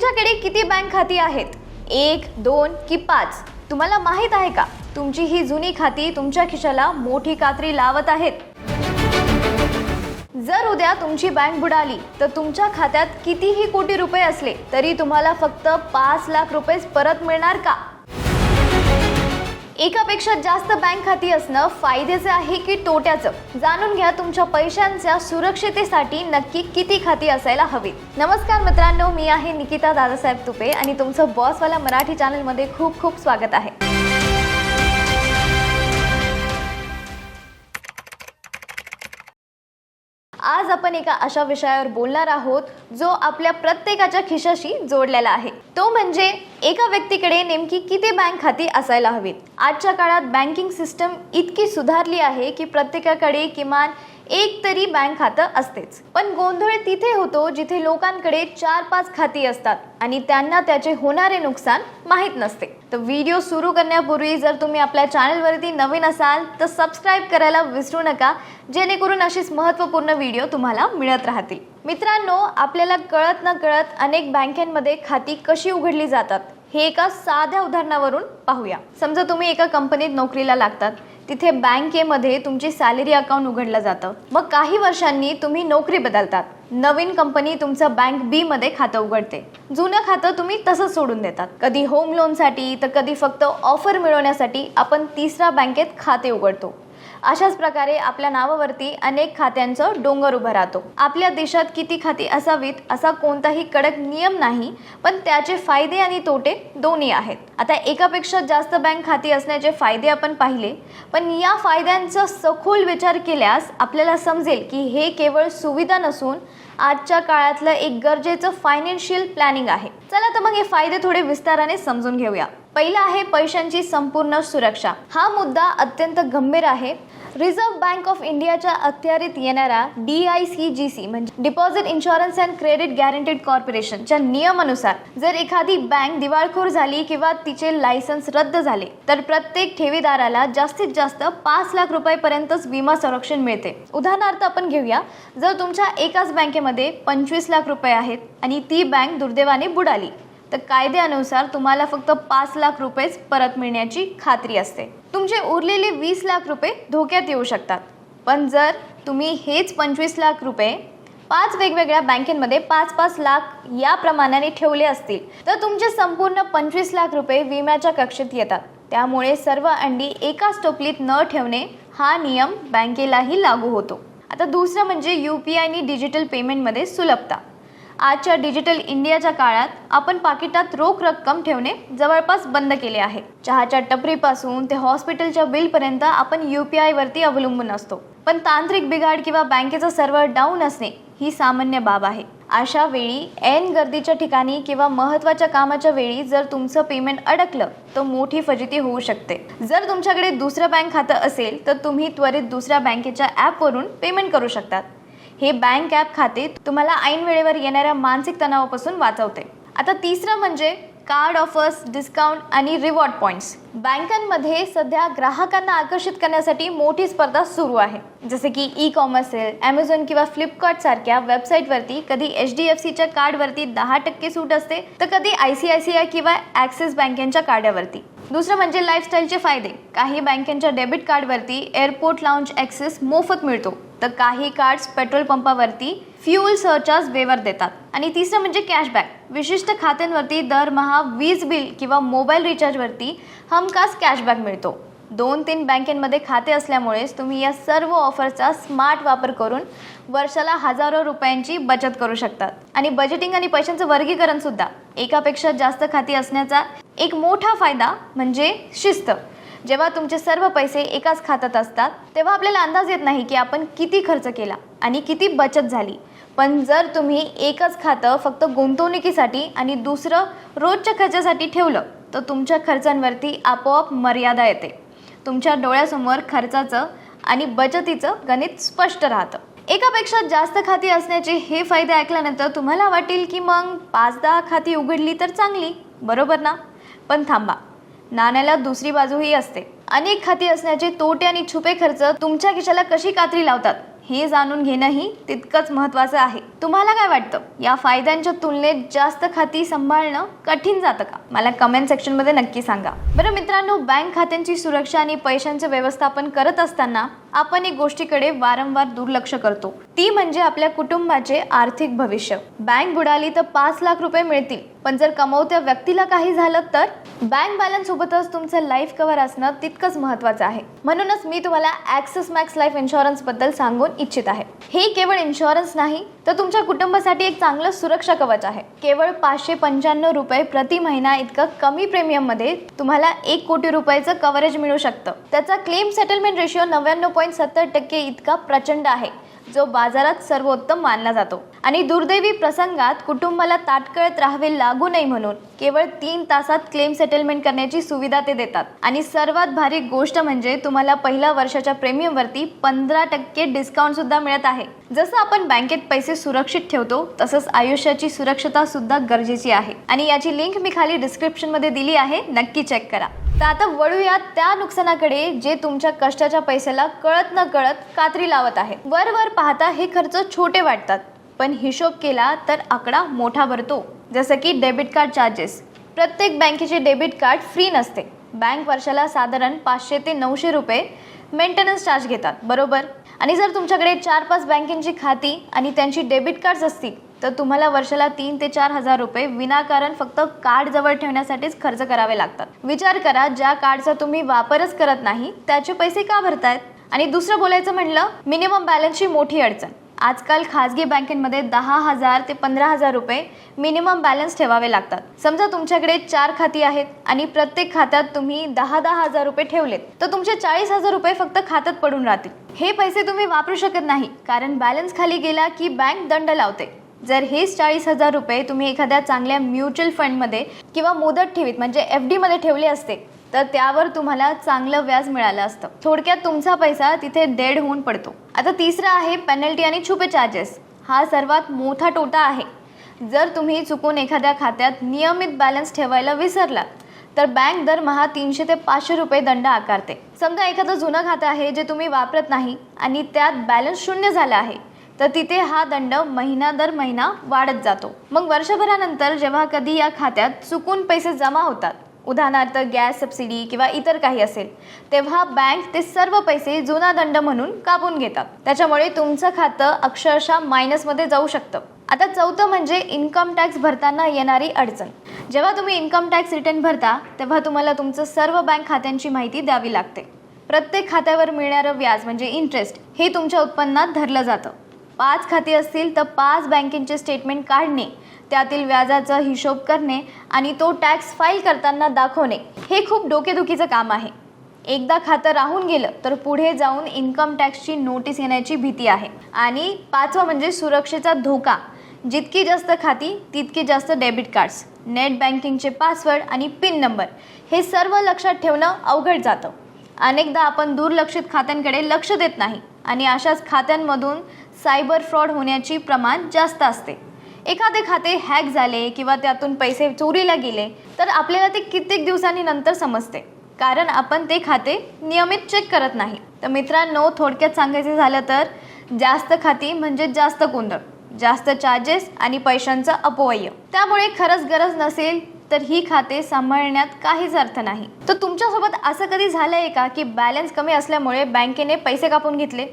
तुमच्याकडे किती बँक खाती आहेत? 1, 2 की 5? तुम्हाला माहित आहे का तुमची ही जुनी खाती तुमच्या खिशाला मोठी कात्री लावत आहेत? जर उद्या तुमची बँक बुडाली तर तुमच्या खात्यात कितीही कोटी रुपये असले तरी तुम्हाला फक्त 5 लाख रुपये परत मिळणार का? एकापेक्षा जास्त बँक खाती असणं फायद्याचे आहे की तोट्याचं? जाणून घ्या तुमच्या पैशांच्या सुरक्षिततेसाठी नक्की किती खाती असायला हवीत. नमस्कार मित्रांनो, मी आहे निकिता दादासाहेब तुपे आणि तुमचं बॉसवाला मराठी चॅनलमध्ये खूप खूप स्वागत आहे. आज आपण एका अशा विषयावर बोलणार आहोत जो आपल्या प्रत्येकाच्या खिशाशी जोडलेला आहे. तो म्हणजे एका व्यक्तीकडे नेमकी किती बँक खाती असायला हवीत. आजच्या काळात बँकिंग सिस्टम इतकी सुधारली आहे की प्रत्येकाकडे किमान एक तरी बँक खातं असतेच. पण गोंधळ तिथे होतो जिथे लोकांकडे 4-5 खाती असतात आणि त्यांना त्याचे होणारे नुकसान माहीत नसते. तर व्हिडिओ सुरू करण्यापूर्वी जर तुम्ही आपल्या चॅनलवरती नवीन असाल तर सबस्क्राईब करायला विसरू नका, जेणेकरून अशीच महत्त्वपूर्ण व्हिडिओ तुम्हाला मिळत राहतील. मित्रांनो, आपल्याला कळत न कळत अनेक बँकांमध्ये खाती कशी उघडली जातात हे एका साध्या उदाहरणावरून पाहूया. समजा तुम्ही एका कंपनीत नोकरीला लागतात. तिथे बँकेमध्ये तुमची सॅलरी अकाउंट उघडलं जातं. मग काही वर्षांनी तुम्ही नोकरी बदलतात. नवीन कंपनी तुमचं बँक बी मध्ये खातं उघडते. जुनं खातं तुम्ही तसंच सोडून देतात. कधी होम लोनसाठी तर कधी फक्त ऑफर मिळवण्यासाठी आपण तिसऱ्या बँकेत खाते उघडतो. अशाच प्रकारे आपल्या नावावरती अनेक खात्यांचं डोंगर उभं राहतो. आपल्या देशात किती खाती असावीत असा कोणताही कडक नियम नाही, पण त्याचे फायदे आणि तोटे दोन्ही आहेत. आता एकापेक्षा जास्त बँक खाती असण्याचे फायदे आपण पाहिले, पण या फायद्यांचा सखोल विचार केल्यास आपल्याला समजेल की हे केवळ सुविधा नसून आजच्या काळातलं एक गरजेचं फायनान्शियल प्लॅनिंग आहे. चला तर मग हे फायदे थोडे विस्ताराने समजून घेऊया. पहिला आहे पैशांची संपूर्ण सुरक्षा. हा मुद्दा अत्यंत गंभीर आहे. रिझर्व्ह बँक ऑफ इंडियाच्या अखत्यारीत येणारा DICGC म्हणजे deposit insurance and credit guaranteed कॉर्पोरेशनच्या नियमानुसार जर एखादी बँक दिवाळखोर झाली किंवा तिचे लायसन्स रद्द झाले तर प्रत्येक ठेवीदाराला जास्तीत जास्त 5 लाख रुपयापर्यंतच विमा संरक्षण मिळते. उदाहरणार्थ आपण घेऊया, जर तुमच्या एकाच बँकेमध्ये 25 लाख रुपये आहेत आणि ती बँक दुर्दैवाने बुडाली तर कायद्यानुसार तुम्हाला फक्त 5 लाख रुपयेच परत मिळण्याची खात्री असते. तुमचे उरलेले 20 लाख रुपये धोक्यात येऊ शकतात. पण जर तुम्ही हेच 25 लाख रुपये 5 वेगवेगळ्या बँकेमध्ये 5-5 लाख या प्रमाणाने ठेवले असतील तर तुमचे संपूर्ण 25 लाख रुपये विम्याच्या कक्षेत येतात. त्यामुळे सर्व अंडी एकाच टोपलीत न ठेवणे हा नियम बँकेलाही लागू होतो. आता दुसरं म्हणजे UPI आणि डिजिटल पेमेंटमध्ये सुलभता. आजच्या डिजिटल इंडियाच्या काळात आपण पाकिटात रोख रक्कम ठेवणे जवळपास बंद केले आहे. चहाच्या टपरीपासून ते हॉस्पिटलच्या बिलपर्यंत आपण UPI वरती अवलंबून असतो. पण तांत्रिक बिघाड किंवा बँकेचं सर्व्हर डाऊन असणे ही सामान्य बाब आहे. अशा वेळी ऐन गर्दीच्या ठिकाणी किंवा महत्त्वाच्या कामाच्या वेळी जर तुमचं पेमेंट अडकलं तर मोठी फजिती होऊ शकते. जर तुमच्याकडे दुसरं बँक खातं असेल तर तुम्ही त्वरित दुसऱ्या बँकेच्या ॲपवरून पेमेंट करू शकतात. हे बँक ॲप खाते तुम्हाला ऐन वेळेवर येणाऱ्या मानसिक तणावापासून वाचवते. आता तिसरं म्हणजे कार्ड ऑफर्स, डिस्काउंट आणि रिवॉर्ड पॉईंट्स. बँकांमध्ये सध्या ग्राहकांना आकर्षित करण्यासाठी मोठी स्पर्धा सुरू आहे. जसे की ई-कॉमर्स सेल, ॲमेझॉन किंवा फ्लिपकार्ट सारख्या वेबसाईटवरती कधी HDFCच्या कार्डवरती 10% सूट असते तर कधी ICICI किंवा ॲक्सिस बँकेच्या कार्डावरती. दुसरं म्हणजे लाईफस्टाईलचे फायदे. काही बँकेच्या डेबिट कार्डवरती एअरपोर्ट लाऊंज ॲक्सेस मोफत मिळतो तर काही कार्ड्स पेट्रोल पंपावरती फ्यूल सरचार्ज वेवर देतात. आणि तिसरं म्हणजे कॅशबॅक. विशिष्ट खात्यांवरती दरमहा वीज बिल किंवा मोबाईल रिचार्जवरती हमखास कॅशबॅक मिळतो. 2-3 बँकेमध्ये खाते असल्यामुळेच तुम्ही या सर्व ऑफरचा स्मार्ट वापर करून वर्षाला हजारो रुपयांची बचत करू शकतात. आणि बजेटिंग आणि पैशांचं वर्गीकरण सुद्धा. एकापेक्षा जास्त खाती असण्याचा एक मोठा फायदा म्हणजे शिस्त. जेव्हा तुमचे सर्व पैसे एकाच खात्यात असतात तेव्हा आपल्याला अंदाज येत नाही की आपण किती खर्च केला आणि किती बचत झाली. पण जर तुम्ही एकच खातं फक्त गुंतवणुकीसाठी आणि दुसरं रोजच्या खर्चासाठी ठेवलं तर तुमच्या खर्चांवरती आपोआप मर्यादा येते. तुमच्या डोळ्यासमोर खर्चाचं आणि बचतीचं गणित स्पष्ट राहतं. एकापेक्षा जास्त खाती असण्याचे हे फायदे ऐकल्यानंतर तुम्हाला वाटेल की मग 5-10 खाती उघडली तर चांगली, बरोबर ना? पण थांबा, नाण्याला दुसरी बाजूही असते. अनेक खाती असण्याचे तोटे आणि छुपे खर्च तुमच्या खिशाला कशी कात्री लावतात हे जाणून घेणंही तितकंच महत्त्वाचं आहे. तुम्हाला काय वाटतं, या फायद्यांच्या तुलनेत जास्त खाती सांभाळणं कठीण जातं का? मला कमेंट सेक्शनमध्ये नक्की सांगा. बरं मित्रांनो, बँक खात्यांची सुरक्षा आणि पैशांचे व्यवस्थापन करत असताना आपण एक गोष्टीकडे वारंवार दुर्लक्ष करतो, ती म्हणजे आपल्या कुटुंबाचे आर्थिक भविष्य. बँक बुडाली तर 5 लाख रुपये मिळतील, पण जर कमवत्या व्यक्तीला काही झालं तर? बँक बॅलन्स सोबतच तुमचं लाईफ कव्हर असणं तितकंच महत्त्वाचं आहे. म्हणूनच मी तुम्हाला ॲक्सिस मॅक्स लाईफ इन्शुरन्स बद्दल सांगून इच्छित आहे. हे केवळ इन्शुरन्स नाही, तर तुमच्या कुटुंबासाठी एक चांगलं सुरक्षा कवच आहे. केवळ 595 रुपये प्रति महिना इतकं कमी प्रीमियम मध्ये तुम्हाला 1 कोटी रुपयाचं कव्हरेज मिळू शकतं. त्याचा क्लेम सेटलमेंट रेशिओ 99.70% इतका प्रचंड आहे, जो बाजारात सर्वोत्तम मानला जातो. आणि दुर्दैवी प्रसंगात कुटुंबाला ताटकळत राहावे लागू नये म्हणून केवळ 3 तासात क्लेम सेटलमेंट करण्याची सुविधा ते देतात. आणि सर्वात भारी गोष्ट म्हणजे तुम्हाला पहिल्या वर्षाच्या प्रीमियमवरती 15% डिस्काउंट सुद्धा मिळत आहे. जसं आपण बँकेत पैसे सुरक्षित ठेवतो, तसंच आयुष्याची सुरक्षता सुद्धा गरजेची आहे. आणि याची लिंक मी खाली डिस्क्रिप्शन मध्ये दिली आहे, नक्की चेक करा. तर आता वळूया त्या नुकसानाकडे जे तुमच्या कष्टाच्या पैशाला कळत न कळत कात्री लावत आहे. वर पाहता हे खर्च छोटे वाटतात, पण हिशोब केला तर आकडा मोठा भरतो. जसं की डेबिट कार्ड चार्जेस. प्रत्येक बँकेचे डेबिट कार्ड फ्री नसते. बँक वर्षाला साधारण 500 ते 900 रुपये मेंटेनन्स चार्ज घेतात, बरोबर? आणि जर तुमच्याकडे 4-5 बँकेची खाती आणि त्यांची डेबिट कार्ड्स असतील तर तुम्हाला वर्षाला 3 ते 4 हजार रुपये विनाकारण फक्त कार्ड जवळ ठेवण्यासाठीच खर्च करावे लागतात. विचार करा, ज्या कार्डचा तुम्ही वापरच करत नाही त्याचे पैसे का भरतायत? आणि दुसरं बोलायचं म्हणलं, मिनिमम बॅलन्सची मोठी अडचण. आजकाल खाजगी बँकेमध्ये 10,000 ते 15,000 रुपये मिनिमम बॅलन्स ठेवावे लागतात. समजा तुमच्याकडे 4 खाती आहेत आणि प्रत्येक खात्यात तुम्ही 10-10 हजार रुपये ठेवलेत, तर तुमचे 40,000 रुपये फक्त खात्यात पडून राहतील. हे पैसे तुम्ही वापरू शकत नाही, कारण बॅलन्स खाली गेला की बँक दंड लावते. जर हेच 40,000 रुपये तुम्ही एखाद्या चांगल्या म्युच्युअल फंडमध्ये किंवा मुदत ठेवीत म्हणजे FD मध्ये ठेवले असते, तर त्यावर तुम्हाला चांगलं व्याज मिळालं असतं. थोडक्यात तुमचा पैसा तिथे डेड होऊन पडतो. आता तिसरा आहे पेनल्टी आणि छुपे चार्जेस. हा सर्वात मोठा तोटा आहे. जर तुम्ही चुकून एखाद्या खात्यात नियमित बॅलन्स ठेवायला विसरलात, तर बँक दरमहा 300 ते 500 रुपये दंड आकारते. समजा एखादं जुनं खातं आहे जे तुम्ही वापरत नाही आणि त्यात बॅलन्स 0 झाला आहे, तर तिथे हा दंड महिना दर महिना वाढत जातो. मग वर्षभरानंतर जेव्हा कधी या खात्यात चुकून पैसे जमा होतात, उदाहरणार्थ गॅस सबसिडी किंवा इतर काही असेल, तेव्हा बँक ते सर्व पैसे जुना दंड म्हणून कापून घेतात. त्याच्यामुळे तुमचं खातं अक्षरशः मायनसमध्ये जाऊ शकतं. आता चौथं म्हणजे इन्कम टॅक्स भरताना येणारी अडचण. जेव्हा तुम्ही इन्कम टॅक्स रिटर्न भरता, तेव्हा तुम्हाला तुमचं सर्व बँक खात्यांची माहिती द्यावी लागते. प्रत्येक खात्यावर मिळणारं व्याज म्हणजे इंटरेस्ट हे तुमच्या उत्पन्नात धरलं जातं. 5 खाती असतील तर 5 बँकेचे स्टेटमेंट काढणे, त्यातील व्याजाचा हिशोब करणे आणि तो टॅक्स फाईल करताना दाखवणे, हे खूप डोकेदुखीचं काम आहे. एकदा खातं राहून गेलं तर पुढे जाऊन इन्कम टॅक्सची नोटीस येण्याची भीती आहे. आणि 5वं म्हणजे सुरक्षेचा धोका. जितकी जास्त खाती तितकी जास्त डेबिट कार्ड्स, नेट बँकिंगचे पासवर्ड आणि पिन नंबर हे सर्व लक्षात ठेवणं अवघड जातं. अनेकदा आपण दुर्लक्षित खात्यांकडे लक्ष देत नाही आणि अशाच खात्यांमधून सायबर फ्रॉड होण्याची प्रमाण जास्त असते. एखादे खाते हॅक झाले किंवा त्यातून पैसे चोरीला गेले तर आपल्याला ते कित्येक दिवसांनी नंतर समजते, कारण आपण ते खाते नियमित चेक करत नाही. तर मित्रांनो, थोडक्यात सांगायचे झालं तर जास्त खाती म्हणजे जास्त गोंधळ, जास्त चार्जेस आणि पैशांचा अपव्यय. त्यामुळे खरंच गरज नसेल तर ही खाते सांभाळण्यात काहीच अर्थ नाही. तर तुमच्यासोबत असं कधी झालंय का की बॅलन्स कमी असल्यामुळे बँकेने पैसे कापून घेतले?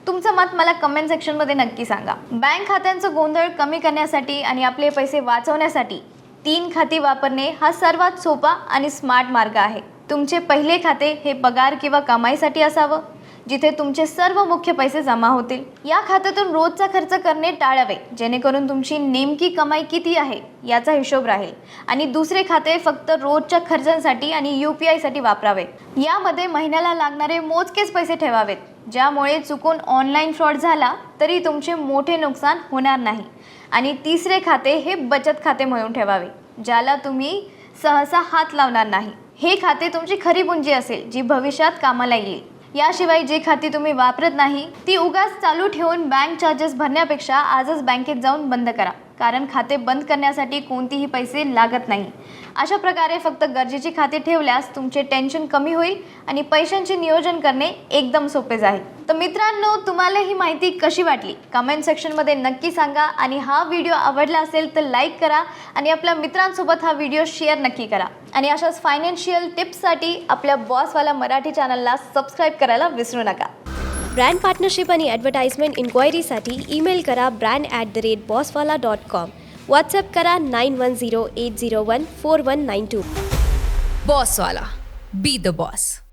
तुमचं मत मला कमेंट सेक्शनमध्ये नक्की सांगा. बँक खात्यांचं गोंधळ कमी करण्यासाठी आणि आपले पैसे वाचवण्यासाठी 3 खाती वापरणे हा सर्वात सोपा आणि स्मार्ट मार्ग आहे. तुमचे पहिले खाते हे पगार किंवा कमाईसाठी असावं, जिथे तुमचे सर्व मुख्य पैसे जमा होतील. या खात्यातून रोजचा खर्च करणे टाळावे, जेणेकरून तुमची नेमकी कमाई किती आहे याचा हिशोब राहील. आणि दुसरे खाते फक्त रोजच्या खर्चांसाठी आणि UPI साठी वापरावे. यामध्ये महिन्याला लागणारे मोजकेच पैसे ठेवावेत, ज्यामुळे चुकून ऑनलाईन फ्रॉड झाला तरी तुमचे मोठे नुकसान होणार नाही. आणि तिसरे खाते हे बचत खाते म्हणून ठेवावे, ज्याला तुम्ही सहसा हात लावणार नाही. हे खाते तुमची खरी पुंजी असेल, जी भविष्यात कामाला येईल. याशिवाय जे खाती तुम्ही वापरत नाही ती उगाच चालू ठेवून बँक चार्जेस भरण्यापेक्षा आजच बँकेत जाऊन बंद करा. कारण खाते बंद करण्यासाठी कोणतेही पैसे लागत नाही. अशा प्रकारे फक्त गरजेची खाते ठेवल्यास तुमचे टेन्शन कमी होईल आणि पैशांचे नियोजन करणे एकदम सोपे जाईल. तर मित्रांनो, तुम्हाला ही माहिती कशी वाटली कमेंट सेक्शनमध्ये नक्की सांगा आणि हा व्हिडिओ आवडला असेल तर लाईक करा आणि आपल्या मित्रांसोबत हा व्हिडिओ शेअर नक्की करा. आणि अशाच फायनान्शियल टिप्ससाठी आपल्या बॉसवाला मराठी चॅनलला सबस्क्राईब करायला विसरू नका. ब्रँड पार्टनरशिप आणि ॲडव्हर्टाइजमेंट इन्क्वायरीसाठी ईमेल करा brand@bosswala.com. व्हॉट्सॲप करा 9108014192. बॉसवाला. Be the boss.